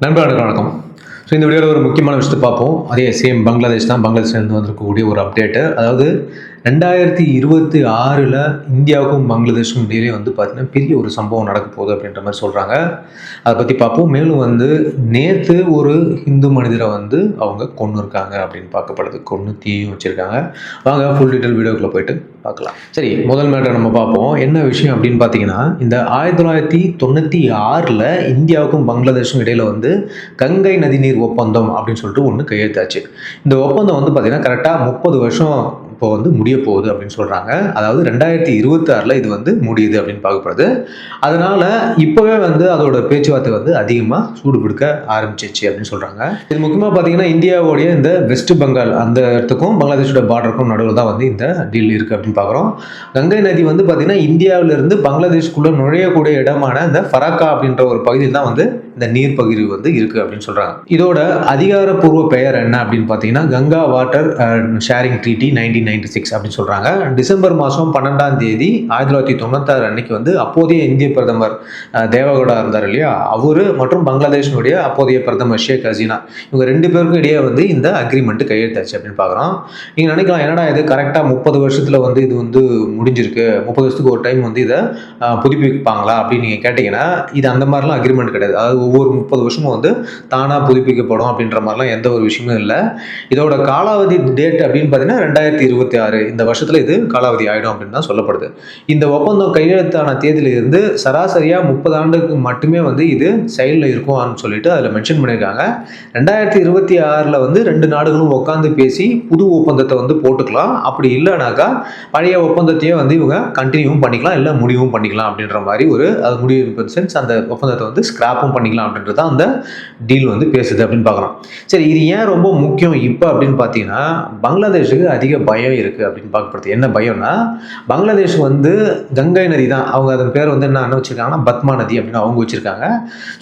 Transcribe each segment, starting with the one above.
நண்பர்களுக்கு வணக்கம். ஸோ இந்த வீடியோவில் ஒரு முக்கியமான விஷயத்தை பார்ப்போம். அதே சேம் பங்களாதேஷ் தான். பங்களாதேஷ்லேருந்து வந்திருக்கக்கூடிய ஒரு அப்டேட்டு. அதாவது 2026ல் இந்தியாவுக்கும் பங்களாதேஷுக்கும் இடையிலே பார்த்தீங்கன்னா, பெரிய ஒரு சம்பவம் நடக்க போகுது அப்படின்ற மாதிரி சொல்கிறாங்க. அதை பற்றி பார்ப்போம். மேலும் நேற்று ஒரு ஹிந்து மனிதரை அவங்க கொன்னுருக்காங்க அப்படின்னு பார்க்கப்படுது. கொன்று தீயும் வச்சுருக்காங்க. வாங்க ஃபுல் டீட்டெயில் வீடியோக்குள்ளே போயிட்டு பார்க்கலாம். சரி, முதல் மேட்டரை நம்ம பார்ப்போம். என்ன விஷயம் அப்படின்னு பார்த்தீங்கன்னா, இந்த 1996ல் இந்தியாவுக்கும் பங்களாதேஷுக்கும் இடையில் கங்கை நதிநீர் ஒப்பந்தம் அப்படின்னு சொல்லிட்டு ஒன்று கையெழுத்தாச்சு. இந்த ஒப்பந்தம் பார்த்தீங்கன்னா கரெக்டாக 30 வருஷம் இப்போ முடிய போகுது அப்படின்னு சொல்கிறாங்க. அதாவது 2026ல் இது முடியுது அப்படின்னு பார்க்கப்படுது. அதனால் இப்போவே அதோட பேச்சுவார்த்தை அதிகமாக சூடு பிடிக்க ஆரம்பிச்சிச்சு அப்படின்னு சொல்கிறாங்க. இது முக்கியமாக பார்த்தீங்கன்னா, இந்தியாவுடைய இந்த வெஸ்ட் பெங்கால் அந்த இடத்துக்கும் பங்களாதேஷோட பார்டருக்கும் நடுவில் தான் இந்த டீல் இருக்குது அப்படின்னு பார்க்குறோம். கங்கை நதி பார்த்தீங்கன்னா, இந்தியாவிலிருந்து பங்களாதேஷ்குள்ளே நுழையக்கூடிய இடமான இந்த ஃபராக்கா அப்படின்ற ஒரு பகுதியில் தான் இந்த நீர் பகிர்வு இருக்குது அப்படின்னு சொல்கிறாங்க. இதோட அதிகாரப்பூர்வ பெயர் என்ன அப்படின்னு பார்த்தீங்கன்னா, கங்கா வாட்டர் ஷேரிங் ட்ரீட்டி 1996 அப்படின்னு சொல்கிறாங்க. டிசம்பர் மாதம் 12ஆம் தேதி 1996 அன்னைக்கு அப்போதைய இந்திய பிரதமர் தேவகவுடா இருந்தார் இல்லையா, அவரு மற்றும் பங்களாதேஷனுடைய அப்போதைய பிரதமர் ஷேக் ஹசீனா, இவங்க 2 பேருக்கும் இடையே இந்த அக்ரிமெண்ட் கையெழுத்தாச்சு அப்படின்னு பார்க்குறோம். நீங்கள் நினைக்கலாம், என்னடா இது கரெக்டாக 30 வருஷத்தில் இது முடிஞ்சிருக்கு, 30 வருஷத்துக்கு ஒரு டைம் இதை புதுப்பிப்பாங்களா அப்படின்னு நீங்கள் கேட்டிங்கன்னா, இது அந்த மாதிரிலாம் அக்ரிமெண்ட் கிடையாது. அதாவது ஒவ்வொரு 30 வருஷமும் தானாக புதுப்பிக்கப்படும் அப்படின்ற மாதிரிலாம் எந்த ஒரு விஷயமும் இல்லை. இதோட காலாவதி டேட் அப்படின்னு பார்த்தீங்கன்னா 2026, இந்த வருஷத்தில் இது காலாவதி ஆகிடும் அப்படின்னு தான் சொல்லப்படுது. இந்த ஒப்பந்தம் கையெழுத்தான தேதியிலிருந்து சராசரியாக 30 ஆண்டுக்கு மட்டுமே இது செயலில் இருக்கும்னு சொல்லிட்டு அதில் மென்ஷன் பண்ணியிருக்காங்க. 2026ல் 2 நாடுகளும் உட்காந்து பேசி புது ஒப்பந்தத்தை போட்டுக்கலாம். அப்படி இல்லைனாக்கா பழைய ஒப்பந்தத்தையே இவங்க கண்டினியூவும் பண்ணிக்கலாம், இல்லை முடிவும் பண்ணிக்கலாம் அப்படின்ற மாதிரி அது முடிவு சென்ஸ் அந்த ஒப்பந்தத்தை ஸ்கிராப்பும் பண்ணிக்கலாம் அப்படின்றது தான் அந்த டீல் பேசுது அப்படின்னு பார்க்குறோம். சரி, இது ஏன் ரொம்ப முக்கியம் இப்போ அப்படின்னு பார்த்தீங்கன்னா, பங்களாதேஷுக்கு அதிக பயம் இருக்குது அப்படின்னு பார்க்கப்படுது. என்ன பயம்னா, பங்களாதேஷ் கங்கை நதி தான், அவங்க அதன் பேர் என்ன வச்சுருக்காங்கன்னா பத்மா நதி அப்படின்னு அவங்க வச்சுருக்காங்க.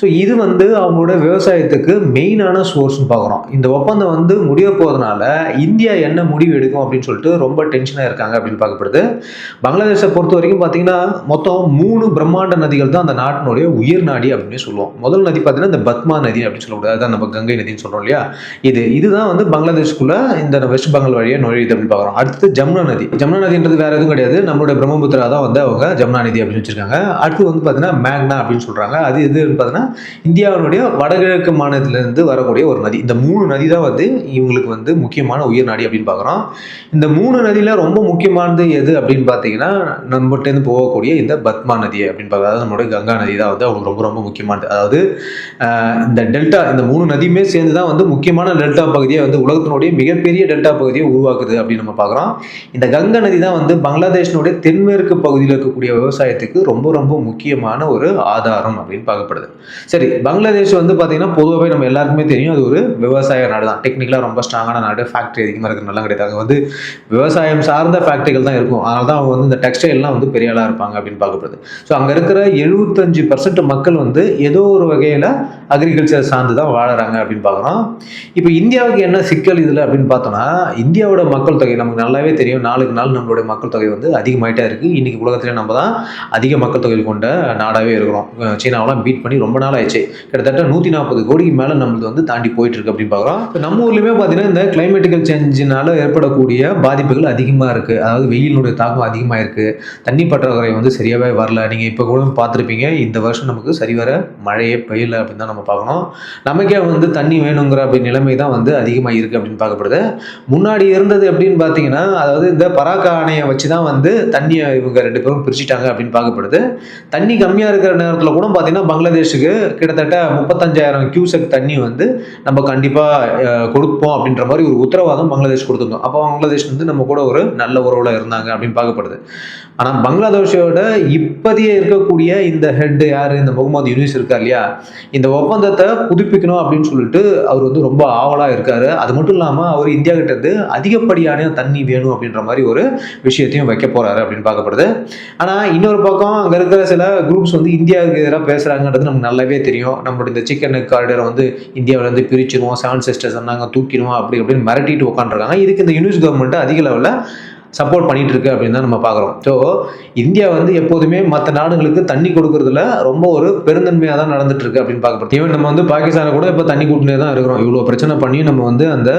ஸோ இது அவங்களோட விவசாயத்துக்கு மெயினான சோர்ஸ்னு பார்க்குறோம். இந்த ஒப்பந்தம் முடிய போகிறதுனால இந்தியா என்ன முடிவு எடுக்கும் அப்படின்னு சொல்லிட்டு ரொம்ப டென்ஷனாக இருக்காங்க அப்படின்னு பார்க்கப்படுது. பங்களாதேஷை பொறுத்த வரைக்கும் பார்த்தீங்கன்னா, மொத்தம் 3 பிரம்மாண்ட நதிகள் தான் அந்த நாட்டினுடைய உயிர் நாடி அப்படின்னு சொல்லுவோம். முதல் நதி பார்த்தீங்கன்னா இந்த பத்மா நதி அப்படின்னு சொல்லக்கூடாது, அதுதான் நம்ம கங்கை நதினு சொல்கிறோம் இல்லையா. இதுதான் பங்களாதேஷ்குள்ள இந்த வெஸ்ட் பெங்கால் வழியாக நுழையுது அப்படின்னு பார்க்குறோம். அடுத்து ஜமுனா நதி. ஜமுனா நதின்றது வேற எதுவும் கிடையாது, நம்மளுடைய பிரம்மபுத்திரா தான் அவங்க ஜமுனா நதி அப்படின்னு வச்சிருக்காங்க. அடுத்து பார்த்தீங்கன்னா மேக்னா அப்படின்னு சொல்கிறாங்க. அது எதுன்னு பார்த்தீங்கன்னா இந்தியாவினுடைய வடகிழக்கு மாநிலத்திலிருந்து வரக்கூடிய ஒரு நதி. இந்த 3 நதி தான் இவங்களுக்கு முக்கியமான உயிர் நாடி அப்படின்னு பார்க்குறோம். இந்த 3 நதியில் ரொம்ப முக்கியமானது எது அப்படின்னு பார்த்தீங்கன்னா, நம்மகிட்டேருந்து போகக்கூடிய இந்த பத்மா நதி அப்படின்னு பார்க்குறது, அதாவது நம்மளுடைய கங்கா நதி தான் அவங்களுக்கு ரொம்ப ரொம்ப முக்கியமானது. அதாவது இந்த டெல்டா, இந்த 3 நதியுமே சேர்ந்து தான் முக்கியமான டெல்டா பகுதியை உலகத்தினுடைய மிகப்பெரிய டெல்டா பகுதியை உருவாக்குது அப்படின்னு நம்ம பார்க்குறோம். இந்த கங்கை நதி தான் பங்களாதேஷனுடைய தென்மேற்கு பகுதியில் இருக்கக்கூடிய விவசாயத்துக்கு ரொம்ப ரொம்ப முக்கியமான ஒரு ஆதாரம் அப்படின்னு பார்க்கப்படுது. சரி, பங்களாதேஷ் பார்த்தீங்கன்னா பொதுவாகவே நம்ம எல்லாருக்குமே தெரியும், அது ஒரு விவசாய நாடு தான். டெக்னிக்கலாக ரொம்ப ஸ்ட்ராங்கான நாடு, ஃபேக்ட்ரி அதிகமாக இருக்கிறனால கிடையாது. அங்கே விவசாயம் சார்ந்த ஃபேக்ட்ரிகள் தான் இருக்கும். அதனால தான் அவங்க இந்த டெக்ஸ்டைல்லாம் பெரிய ஆளாக இருப்பாங்க அப்படின்னு பார்க்கப்படுது. ஸோ அங்கே இருக்கிற 75% மக்கள் ஏதோ ஒரு வகையில் அக்ரிகல்ச்சர் சார்ந்து தான் வாழறாங்க அப்படின்னு பார்க்குறோம். இப்போ இந்தியாவுக்கு என்ன சிக்கல் இதில் அப்படின்னு பார்த்தோம்னா, இந்தியாவோட மக்கள் தொகை நமக்கு நல்லாவே தெரியும், நாளுக்கு நாள் நம்மளுடைய மக்கள் தொகை அதிகமாகிட்டே இருக்குது. இன்றைக்கி உலகத்திலே நம்ம தான் அதிக மக்கள் தொகை கொண்ட நாடாகவே இருக்கிறோம். சீனாவெல்லாம் பீட் பண்ணி ரொம்ப நாள் ஆயிடுச்சு. கிட்டத்தட்ட 140 கோடிக்கு மேலே நம்மளுக்கு தாண்டி போயிட்டு இருக்கு அப்படின்னு பார்க்குறோம். இப்போ நம்ம ஊர்லேயுமே பார்த்தீங்கன்னா இந்த கிளைமேட்டிக்கல் சேஞ்சினால் ஏற்படக்கூடிய பாதிப்புகள் அதிகமாக இருக்குது. அதாவது வெயிலுடைய தாக்கம் அதிகமாக இருக்குது. தண்ணி பற்றாக்குறை சரியாகவே வரல. நீங்கள் இப்போ கூட பார்த்துருப்பீங்க, இந்த வருஷம் நமக்கு சரிவர மழையே பெய்யல அப்படின்னு தான் நம்ம பார்க்கணும். நமக்கே தண்ணி வேணுங்கிற நிலைமை தான் அதிகமாக இருக்குது அப்படின்னு பார்க்கப்படுது. முன்னாடி இருந்தது எப்படின்னு பார்த்தீங்கன்னா, அதாவது இந்த பராக்கா அணையை வச்சு தான் தண்ணியை இவங்க 2 பேரும் பிரிச்சுட்டாங்க அப்படின்னு பார்க்கப்படுது. தண்ணி கம்மியாக இருக்கிற நேரத்தில் கூட பார்த்தீங்கன்னா பங்களாதேஷுக்கு கிட்டத்தட்ட 35,000 கியூசெக் தண்ணி நம்ம கண்டிப்பாக கொடுப்போம் அப்படின்ற மாதிரி ஒரு உத்தரவாதம் பங்களாதேஷ் கொடுத்துருந்தோம். அப்போ பங்களாதேஷ் நம்ம கூட ஒரு நல்ல உறவில் இருந்தாங்க அப்படின்னு பார்க்கப்படுது. ஆனால் பங்களாதேஷோட இப்போதைய இருக்கக்கூடிய இந்த ஹெட் யார், இந்த முகமது யூனிஸ் இருக்கார் இல்லையா, இந்த ஒப்பந்தத்தை புதுப்பிக்கணும் அப்படின்னு சொல்லிட்டு அவர் ரொம்ப ஆவலாக இருக்காரு. அது மட்டும் இல்லாமல் அவர் இந்தியா கிட்ட இருந்து அதிகப்படியான தண்ணி வேணும் அப்படின்ற மாதிரி ஒரு விஷயத்தையும் வைக்க போறாரு அப்படின்னு பார்க்கப்படுது. ஆனால் இன்னொரு பக்கம் அங்கே இருக்கிற சில குரூப்ஸ் இந்தியாவுக்கு எதிராக பேசுறாங்கன்றது நமக்கு நல்லாவே தெரியும். நம்மளுடைய இந்த சிக்கன் காரிடரை இந்தியாவிலேருந்து பிரிச்சிருவோம், 7 சிஸ்டர்ஸ் நாங்கள் தூக்கிடுவோம் அப்படி அப்படின்னு மிரட்டிட்டு உட்காந்துருக்காங்க. இதுக்கு இந்த யூனிஸ் கவர்மெண்ட் அதிக லெவலில் சப்போர்ட் பண்ணிட்டு இருக்கு அப்படின்னு தான் நம்ம பார்க்குறோம். ஸோ இந்தியா வந்து எப்போதுமே மற்ற நாடுகளுக்கு தண்ணி கொடுக்கறதுல ரொம்ப ஒரு பெருந்தன்மையாக தான் நடந்துட்டு இருக்கு அப்படின்னு பார்க்கப்படுது. ஈவன் நம்ம வந்து பாகிஸ்தானை கூட இப்போ தண்ணி கூட்டினே தான் இருக்கிறோம். இவ்வளோ பிரச்சனை பண்ணி நம்ம வந்து அந்த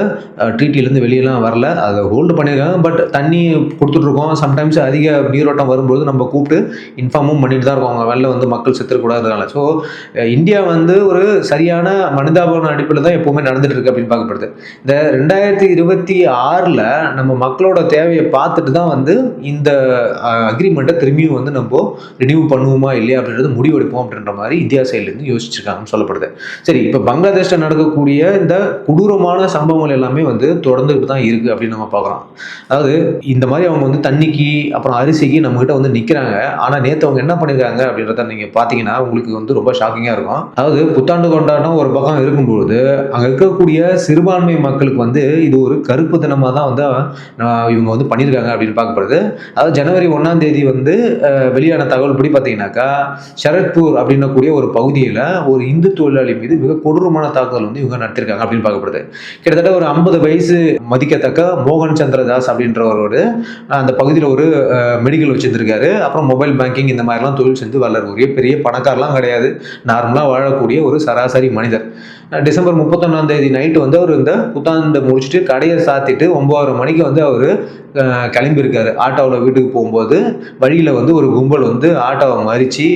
ட்ரீட்டிலேருந்து வெளியெல்லாம் வரல, அதை ஹோல்டு பண்ணியிருக்காங்க. பட் தண்ணி கொடுத்துட்ருக்கோம். சம்டைம்ஸ் அதிக நீரோட்டம் வரும்போது நம்ம கூப்பிட்டு இன்ஃபார்மும் பண்ணிட்டு தான் இருக்கோம், அவங்க வெளில வந்து மக்கள் செத்துக்கூடாதுனால. ஸோ இந்தியா வந்து ஒரு சரியான மனிதாபன அடிப்படையில் தான் எப்போவுமே நடந்துட்டு இருக்கு அப்படின்னு பார்க்கப்படுது. இந்த 2026 நம்ம மக்களோட தேவையை பார்த்துட்டு தான் வந்து இந்த அக்ரிமெண்ட்டை திரும்பியும் வந்து நம்ம ரினியூ பண்ணுவோமா இல்லையா அப்படின்றது முடிவெடுப்போம் அப்படின்ற மாதிரி இந்தியா சைட்லேருந்து யோசிச்சிருக்காங்கன்னு சொல்லப்படுது. சரி, இப்போ பங்களாதேஷில் நடக்கக்கூடிய இந்த கொடூரமான சம்பவங்கள் எல்லாமே வந்து தொடர்ந்துட்டு தான் இருக்குது அப்படின்னு நம்ம பார்க்குறோம். அதாவது இந்த மாதிரி அவங்க வந்து தண்ணிக்கு அப்புறம் அரிசிக்கு நம்மகிட்ட வந்து நிற்கிறாங்க. ஆனால் நேற்று அவங்க என்ன பண்ணியிருக்காங்க அப்படின்றத நீங்கள் பார்த்தீங்கன்னா உங்களுக்கு வந்து ரொம்ப ஷாக்கிங்காக இருக்கும். அதாவது புத்தாண்டு கொண்டாட்டம் ஒரு பக்கம் இருக்கும்போது அங்கே இருக்கக்கூடிய சிறுபான்மை மக்களுக்கு வந்து இது ஒரு கருப்பு தினமாக தான் வந்து இவங்க வந்து பண்ணியிருக்காங்க அப்படின்னு பார்க்கப்படுது. அதாவது ஜனவரி 1ஆம் தேதி வந்து வெளியான தகவல் படி பார்த்தீங்கன்னாக்கா ஷரத்பூர் அப்படின்னக்கூடிய ஒரு பகுதியில் ஒரு இந்து தொழிலாளி மீது மிக கொடூரமான தாக்குதல் வந்து இவங்க நடத்திருக்காங்க அப்படின்னு பார்க்கப்படுது. கிட்டத்தட்ட ஒரு 50 வயசு மதிக்கத்தக்க மோகன் சந்திரதாஸ் அப்படின்றவரோட அந்த பகுதியில் ஒரு மெடிக்கல் வச்சிருந்திருக்காரு. அப்புறம் மொபைல் பேங்கிங் இந்த மாதிரிலாம் தொழில் செஞ்சு வளரக்கூடிய பெரிய பணக்காரலாம் கிடையாது, நார்மலாக வாழக்கூடிய ஒரு சராசரி மனிதர். டிசம்பர் 31ஆம் தேதி நைட்டு வந்து அவர் இந்த புத்தாண்டு முடிச்சுட்டு கடையை சாத்திட்டு 9:30 மணிக்கு வந்து அவர் கிளம்பியிருக்காரு. ஆட்டோவில் வீட்டுக்கு போகும்போது வழியில் வந்து ஒரு கும்பல் வந்து ஆட்டோவை மறித்து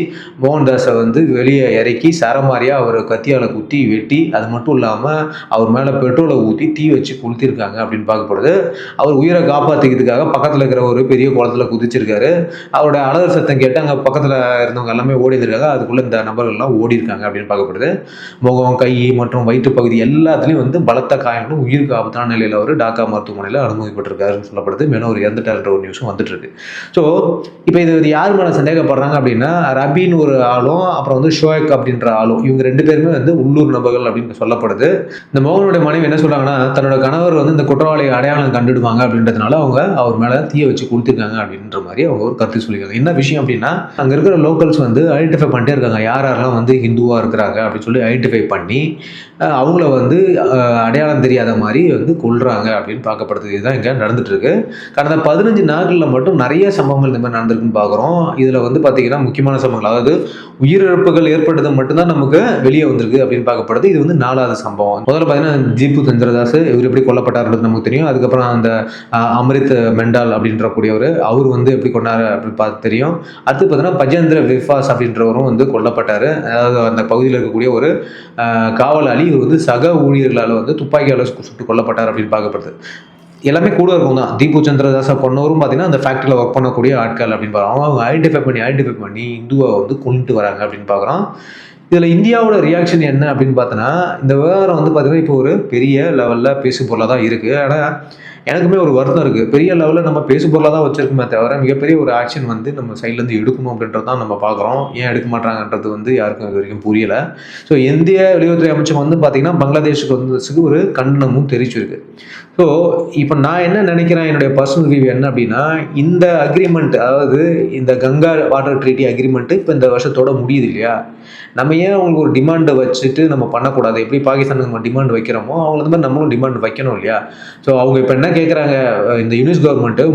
மோகன்தாஸை வந்து வெளியே இறக்கி சரமாரியாக அவர் கத்தியால் குத்தி வெட்டி, அது மட்டும் இல்லாமல் அவர் மேலே பெட்ரோலை ஊற்றி தீ வச்சு கொளுத்திருக்காங்க அப்படின்னு பார்க்கப்படுது. அவர் உயிரை காப்பாற்றிக்கிறதுக்காக பக்கத்தில் இருக்கிற ஒரு பெரிய குளத்தில் குதிச்சிருக்காரு. அவரோட அலறல் சத்தம் கேட்டு அங்கே பக்கத்தில் இருந்தவங்க எல்லாமே ஓடி இருக்காங்க. அதுக்குள்ளே இந்த நபர்கள்லாம் ஓடி இருக்காங்க அப்படின்னு பார்க்கப்படுது. முகம், கை மற்றும் வயிற்று பகுதி எல்லாத்துலேயும் வந்து பலத்த காயங்களும் உயிருக்கு ஆபத்தான நிலையில் அவர் டாக்கா மருத்துவமனையில் அனுமதிப்பட்டிருக்காருன்னு சொல்லப்படுது. மேலும் ஒரு இறந்துட்டார்ன்ற ஒரு நியூஸும் வந்துட்டு இருக்கு. ஸோ இப்போ இது யார் மேலே சந்தேகப்படுறாங்க அப்படின்னா ரபின்னு ஒரு ஆளும் அப்புறம் வந்து ஷோயக் அப்படின்ற ஆளும், இவங்க 2 பேருமே வந்து உள்ளூர் நபர்கள் அப்படின்னு சொல்லப்படுது. இந்த மோகனுடைய மனைவி என்ன சொல்றாங்கன்னா தன்னோட கணவர் வந்து இந்த குற்றவாளியை அடையாளம் கண்டுடுவாங்க அப்படின்றதுனால அவங்க அவர் மேலே தீயை வச்சு கொடுத்துருக்காங்க அப்படின்ற மாதிரி அவங்க ஒரு கருத்து சொல்லியிருக்காங்க. என்ன விஷயம் அப்படின்னா அங்கே இருக்கிற லோக்கல்ஸ் வந்து ஐடென்டிஃபை பண்ணிட்டே இருக்காங்க, யார் யாரெல்லாம் வந்து ஹிந்துவாக இருக்கிறாங்க அப்படின்னு சொல்லி ஐடென்டிஃபை பண்ணி அவங்கள வந்து அடையாளம் தெரியாத மாதிரி வந்து கொள்றாங்க அப்படின்னு பார்க்கப்படுது. இதுதான் இங்கே நடந்துட்டு இருக்கு. கடந்த 15 நாட்களில் மட்டும் நிறைய சம்பவங்கள் இந்த மாதிரி நடந்திருக்குன்னு பார்க்குறோம். இதில் வந்து பார்த்தீங்கன்னா முக்கியமான சம்பவங்கள், அதாவது உயிரிழப்புகள் ஏற்பட்டது மட்டும்தான் நமக்கு வெளியே வந்திருக்கு அப்படின்னு பார்க்கப்படுது. இது வந்து 4வது சம்பவம். முதல்ல பார்த்தீங்கன்னா தீபு சந்திரதாஸ் இவர் எப்படி கொல்லப்பட்டார்ன்றது நமக்கு தெரியும். அதுக்கப்புறம் அந்த அமிர்த் மெண்டால் அப்படின்ற கூடியவர் அவர் வந்து எப்படி கொண்டாரு அப்படின்னு பார்த்து தெரியும். அடுத்து பார்த்தீங்கன்னா பஜேந்திர விஃபாஸ் அப்படின்றவரும் வந்து கொல்லப்பட்டார். அதாவது அந்த பகுதியில் இருக்கக்கூடிய ஒரு காவலாளி இவர் வந்து சக ஊழியர்களால் வந்து துப்பாக்கியால் சுட்டு கொல்லப்பட்டார் அப்படின்னு பார்க்கப்படுது. எல்லாமே கூட இருக்கும் தான். தீபு சந்திரதாஸை கொண்டவரும் பார்த்தீங்கன்னா அந்த ஃபேக்ட்ரியில் ஒர்க் பண்ணக்கூடிய ஆட்கள் அப்படின்னு பார்க்குறோம். அவங்க ஐடென்டிஃபை பண்ணி இந்துவை வந்து கொண்டுட்டு வராங்க அப்படின்னு பார்க்குறோம். இதில் இந்தியாவோட ரியாக்ஷன் என்ன அப்படின்னு பார்த்தோன்னா இந்த விவகாரம் வந்து பார்த்தீங்கன்னா இப்போ ஒரு பெரிய லெவலில் பேசு பொருளாக தான் இருக்குது. ஆனால் எனக்குமே ஒரு வருத்தம் இருக்குது. பெரிய லெவலில் நம்ம பேசு பொருளாக தான் வச்சுருக்குமே தவிர மிகப்பெரிய ஒரு ஆக்ஷன் வந்து நம்ம சைட்லேருந்து எடுக்கணும் அப்படின்றது தான் நம்ம பார்க்குறோம். ஏன் எடுக்க மாட்டாங்கன்றது வந்து யாருக்கும் இது வரைக்கும் புரியலை. ஸோ இந்திய வெளியுறவுத்துறை அமைச்சர் வந்து பார்த்திங்கன்னா பங்களாதேஷுக்கு வந்ததுக்கு ஒரு கண்டனமும் தெரிவிச்சிருக்கு. ஸோ இப்போ நான் என்ன நினைக்கிறேன், என்னுடைய பர்சனல் வியூ என்ன அப்படின்னா இந்த அக்ரிமெண்ட், அதாவது இந்த கங்கா வாட்டர் ட்ரீட்டி அக்ரிமெண்ட்டு இப்போ இந்த வருஷத்தோட முடியுது இல்லையா, நம்ம ஏன் அவங்களுக்கு ஒரு டிமாண்டை வச்சுட்டு நம்ம பண்ணக்கூடாது? எப்படி பாகிஸ்தானுக்கு நம்ம டிமாண்ட் வைக்கிறோமோ அவங்கள மாதிரி நம்மளும் டிமாண்ட் வைக்கணும் இல்லையா? ஸோ அவங்க இப்போ என்ன கேட்குறாங்க, இந்த யூனிஸ் கவர்மெண்ட்டு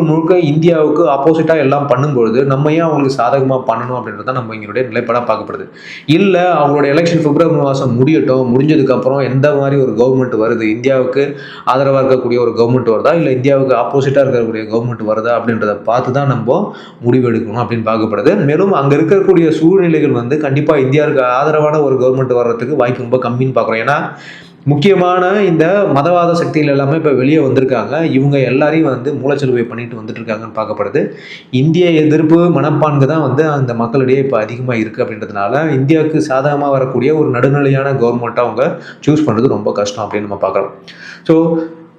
முழுக்க இந்தியாவுக்கு ஆப்போசிட்டாக எல்லாம் பண்ணும்பொழுது நம்ம ஏன் அவங்களுக்கு சாதகமாக பண்ணணும் அப்படின்றது தான் நம்ம எங்களுடைய நிலைப்பாடாக பார்க்கப்படுது. இல்லை அவங்களோட எலெக்ஷன் பிப்ரவரி மாதம் முடியட்டும், முடிஞ்சதுக்கப்புறம் எந்த மாதிரி ஒரு கவர்மெண்ட் வருது, இந்தியாவுக்கு ஆதரவாக இருக்கக்கூடிய ஒரு கவர்மெண்ட் வருதா இல்லை இந்தியாவுக்கு ஆப்போசிட்டாக இருக்கக்கூடிய கவர்மெண்ட் வருதா அப்படின்றத பார்த்து தான் நம்ம முடிவெடுக்கணும் அப்படின்னு பார்க்கப்படுது. மேலும் அங்கே இருக்கக்கூடிய சூழ்நிலைகள் வந்து கண்டிப்பாக இந்தியாவுக்கு ஆதரவான ஒரு கவர்மெண்ட் வர்றதுக்கு வாய்ப்பு ரொம்ப கம்மின்னு பார்க்குறோம். ஏன்னா முக்கியமான இந்த மதவாத சக்திகள் எல்லாமே இப்போ வெளியே வந்திருக்காங்க. இவங்க எல்லாரையும் வந்து மூலச்செலவை பண்ணிட்டு வந்துட்டு இருக்காங்கன்னு பார்க்கப்படுது. இந்திய எதிர்ப்பு மனப்பான்கு தான் வந்து அந்த மக்களிடையே இப்போ அதிகமாக இருக்குது. அப்படின்றதுனால இந்தியாவுக்கு சாதகமாக வரக்கூடிய ஒரு நடுநிலையான கவர்மெண்ட்டை அவங்க சூஸ் பண்ணுறது ரொம்ப கஷ்டம் அப்படின்னு நம்ம பார்க்குறோம். ஸோ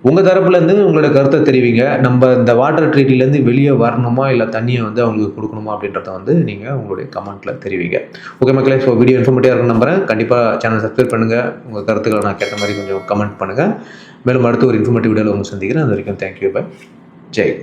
உங்கள் தரப்புலேருந்து உங்களோட கருத்தை தெரிவிங்க. நம்ம இந்த வாட்டர் ட்ரீட்டிலேருந்து வெளியே வரணுமா இல்லை தண்ணியை வந்து அவங்களுக்கு கொடுக்கணுமா அப்படின்றத வந்து நீங்கள் உங்களுடைய கமெண்ட்டில் தெரிவிங்க. ஓகே மக்களே, ஸோ வீடியோ இன்ஃபர்மேட்டிவாக இருக்குன்னு நம்புகிறேன். கண்டிப்பாக சேனல் சப்ஸ்கிரைப் பண்ணுங்கள். உங்கள் கருத்துக்களை நான் கேட்ட மாதிரி கொஞ்சம் கமெண்ட் பண்ணுங்கள். மேலும் அடுத்து ஒரு இன்ஃபர்மேட்டிவ் வீடியோவில் உங்களை சந்திக்கிறேன். அது வரைக்கும் தேங்க்யூ, பை, ஜெய்.